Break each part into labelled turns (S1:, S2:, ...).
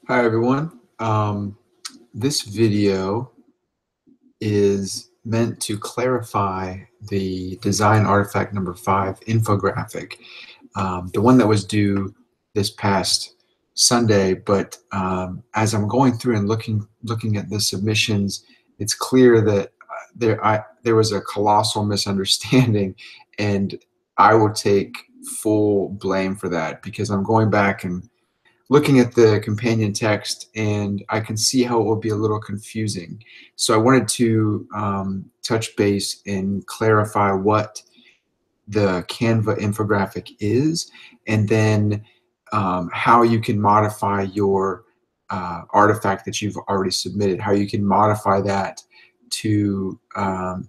S1: Hi everyone. This video is meant to clarify the design artifact number 5 infographic, the one that was due this past Sunday. But as I'm going through and looking at the submissions, it's clear that there was a colossal misunderstanding, and I will take full blame for that because I'm going back and looking at the companion text, and I can see how it will be a little confusing. So I wanted to touch base and clarify what the Canva infographic is, and then how you can modify your artifact that you've already submitted, how you can modify that to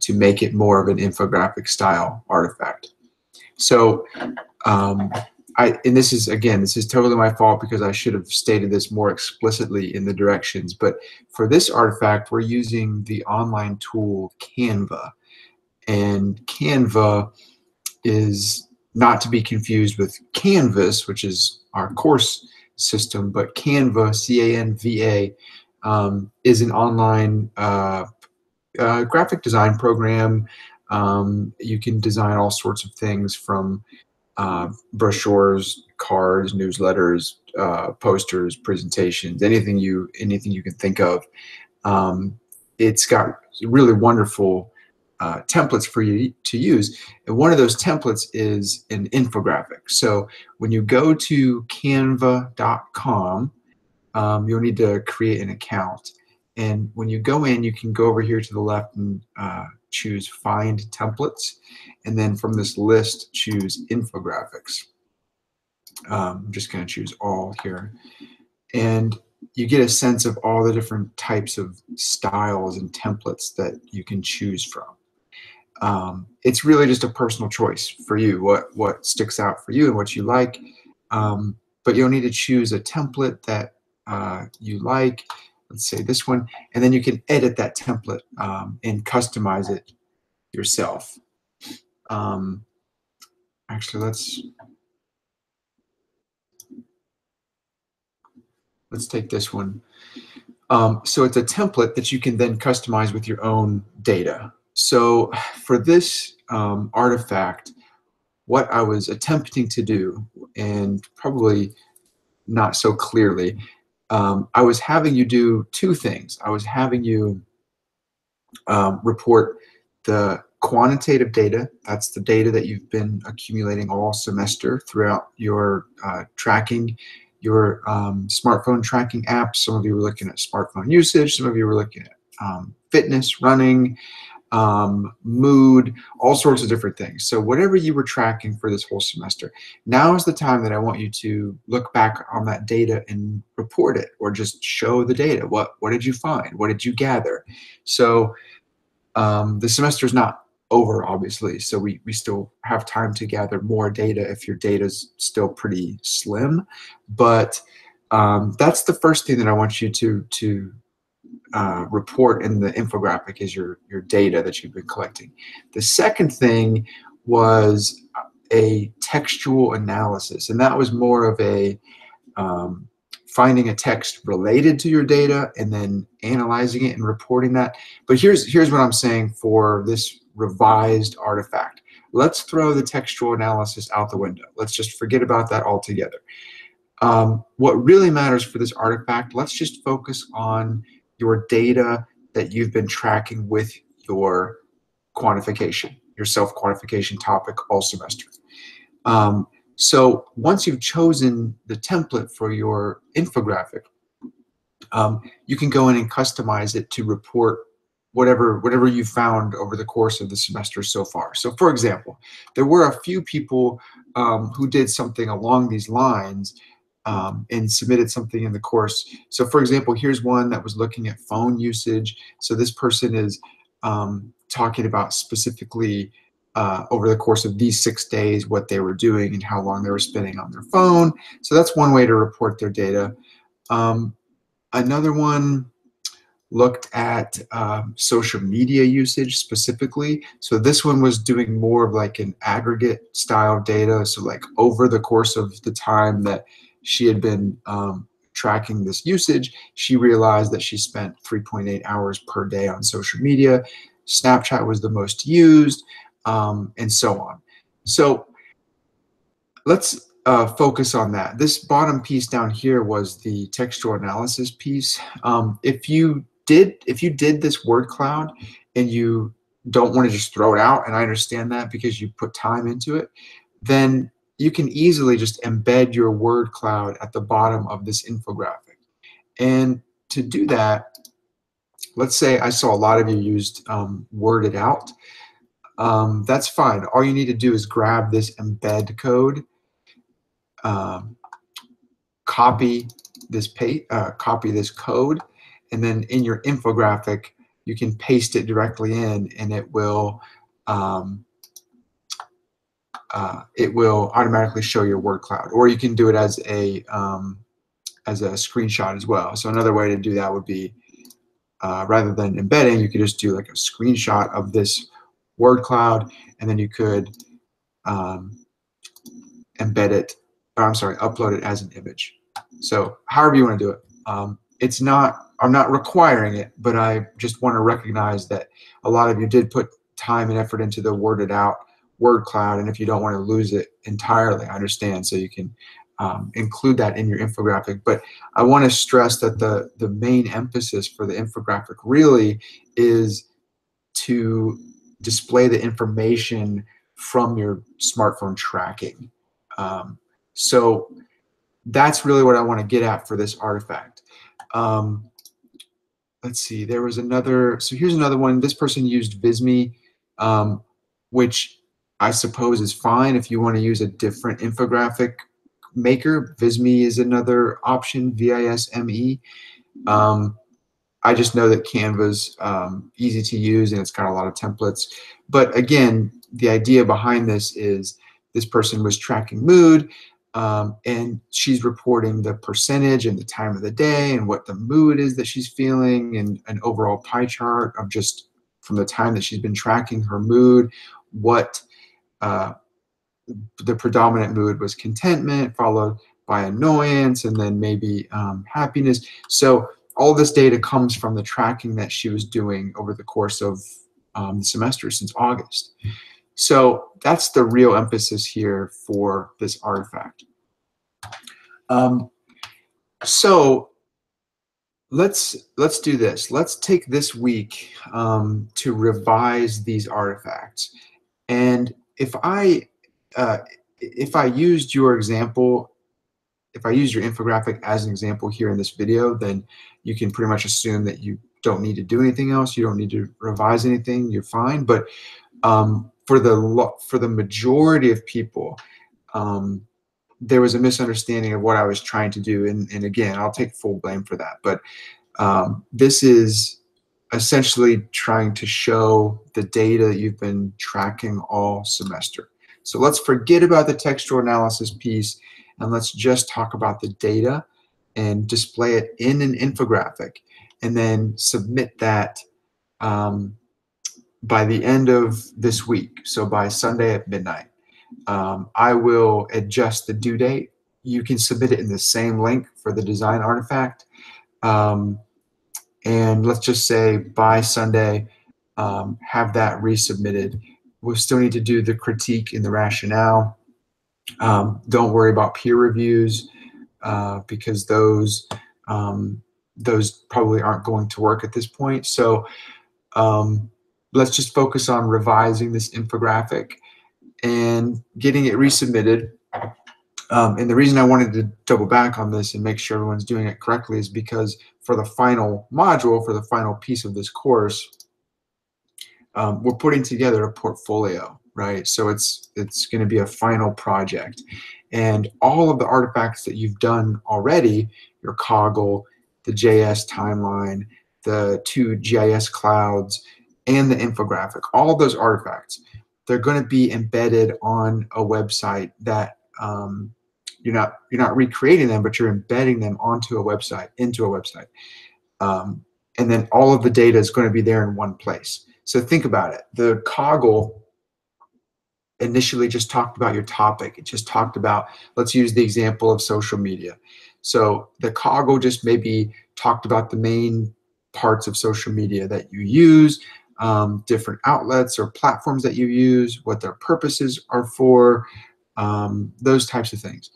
S1: make it more of an infographic style artifact. So and this is totally my fault because I should have stated this more explicitly in the directions. But for this artifact, we're using the online tool Canva. And Canva is not to be confused with Canvas, which is our course system, but Canva, C-A-N-V-A, is an online graphic design program. You can design all sorts of things from brochures, cards, newsletters, posters, presentations, anything you can think of. It's got really wonderful templates for you to use, and one of those templates is an infographic. So when you go to canva.com, you'll need to create an account, and when you go in, you can go over here to the left and choose Find Templates, and then from this list choose Infographics. I'm just going to choose all here, and you get a sense of all the different types of styles and templates that you can choose from. It's really just a personal choice for you, what sticks out for you and what you like, but you'll need to choose a template that you like. Let's say this one, and then you can edit that template and customize it yourself. Actually, let's take this one. So it's a template that you can then customize with your own data. So for this artifact, what I was attempting to do, and probably not so clearly, I was having you do two things. I was having you report the quantitative data. That's the data that you've been accumulating all semester throughout your tracking, your smartphone tracking apps. Some of you were looking at smartphone usage. Some of you were looking at fitness, running, mood, all sorts of different things. So whatever you were tracking for this whole semester, now is the time that I want you to look back on that data and report it, or just show the data. What did you find? What did you gather? So the semester is not over, obviously, so we still have time to gather more data if your data is still pretty slim. But that's the first thing that I want you to report in the infographic, is your data that you've been collecting. The second thing was a textual analysis, and that was more of a finding a text related to your data and then analyzing it and reporting that. But here's what I'm saying for this revised artifact. Let's throw the textual analysis out the window. Let's just forget about that altogether. What really matters for this artifact, let's just focus on your data that you've been tracking with your quantification, your self-quantification topic all semester. So once you've chosen the template for your infographic, you can go in and customize it to report whatever you found over the course of the semester so far. So for example, there were a few people who did something along these lines and submitted something in the course. So for example, here's one that was looking at phone usage. So this person is talking about specifically over the course of these 6 days what they were doing and how long they were spending on their phone. So that's one way to report their data. Another one looked at social media usage specifically. So this one was doing more of like an aggregate style data. So like over the course of the time that she had been tracking this usage, she realized that she spent 3.8 hours per day on social media. Snapchat was the most used, and so on. So let's focus on that. This bottom piece down here was the textual analysis piece. If you did this word cloud and you don't want to just throw it out, and I understand that because you put time into it, then you can easily just embed your word cloud at the bottom of this infographic. And to do that, let's say I saw a lot of you used worded out. That's fine. All you need to do is grab this embed code, copy this code, and then in your infographic you can paste it directly in, and it will automatically show your word cloud. Or you can do it as a screenshot as well. So another way to do that would be, rather than embedding, you could just do like a screenshot of this word cloud, and then you could embed it, or I'm sorry, upload it as an image. So however you want to do it. I'm not requiring it, but I just want to recognize that a lot of you did put time and effort into the worded out word cloud, and if you don't want to lose it entirely, I understand. So you can include that in your infographic. But I want to stress that the main emphasis for the infographic really is to display the information from your smartphone tracking. So that's really what I want to get at for this artifact. Let's see, there was another, so here's another one. This person used Visme, which I suppose is fine if you want to use a different infographic maker. Visme is another option, V-I-S-M-E. I just know that Canva's easy to use and it's got a lot of templates. But again, the idea behind this is this person was tracking mood, and she's reporting the percentage and the time of the day and what the mood is that she's feeling, and an overall pie chart of just from the time that she's been tracking her mood, what the predominant mood was: contentment, followed by annoyance, and then maybe happiness. So all this data comes from the tracking that she was doing over the course of the semester since August. So that's the real emphasis here for this artifact. So let's do this. Let's take this week to revise these artifacts. And if I used your example, if I used your infographic as an example here in this video, then you can pretty much assume that you don't need to do anything else. You don't need to revise anything. You're fine. But for the majority of people, there was a misunderstanding of what I was trying to do. And again, I'll take full blame for that. But this is essentially trying to show the data that you've been tracking all semester. So let's forget about the textual analysis piece, and let's just talk about the data and display it in an infographic, and then submit that by the end of this week, so by Sunday at midnight. I will adjust the due date. You can submit it in the same link for the design artifact. And let's just say by Sunday, have that resubmitted. We'll still need to do the critique and the rationale. Don't worry about peer reviews because those probably aren't going to work at this point. So let's just focus on revising this infographic and getting it resubmitted. And the reason I wanted to double back on this and make sure everyone's doing it correctly is because for the final module, for the final piece of this course, we're putting together a portfolio, right? So it's going to be a final project. And all of the artifacts that you've done already, your Coggle, the JS timeline, the 2 GIS clouds, and the infographic, all of those artifacts, they're going to be embedded on a website that you're not recreating them, but you're embedding them onto a website, into a website. And then all of the data is going to be there in one place. So think about it. The Coggle initially just talked about your topic. It just talked about, let's use the example of social media. So the cog just maybe talked about the main parts of social media that you use, different outlets or platforms that you use, what their purposes are for, those types of things.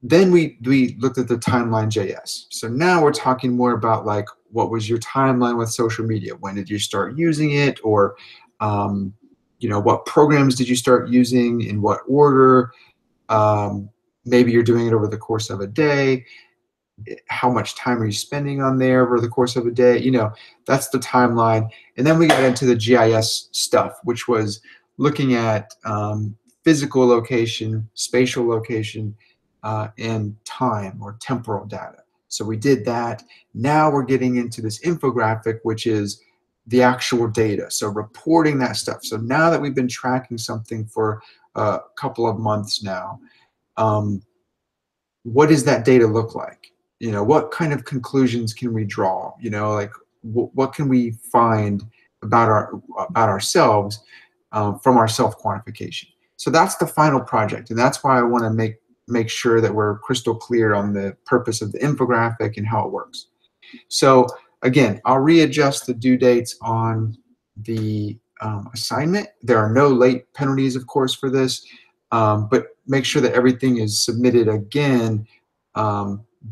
S1: Then we looked at the timeline JS. So now we're talking more about like, what was your timeline with social media? When did you start using it? Or what programs did you start using, in what order? Maybe you're doing it over the course of a day. How much time are you spending on there over the course of a day? That's the timeline. And then we got into the GIS stuff, which was looking at physical location, spatial location, and time or temporal data. So we did that. Now we're getting into this infographic, which is the actual data. So reporting that stuff. So now that we've been tracking something for a couple of months now, what does that data look like? What kind of conclusions can we draw? Like what can we find about ourselves from our self-quantification? So that's the final project, and that's why I want to make sure that we're crystal clear on the purpose of the infographic and how it works. So again, I'll readjust the due dates on the assignment. There are no late penalties, of course, for this, but make sure that everything is submitted again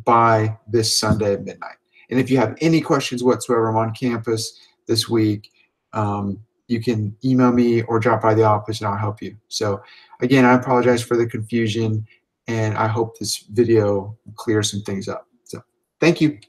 S1: by this Sunday at midnight. And if you have any questions whatsoever, I'm on campus this week. You can email me or drop by the office and I'll help you. So again, I apologize for the confusion, and I hope this video clears some things up. So thank you.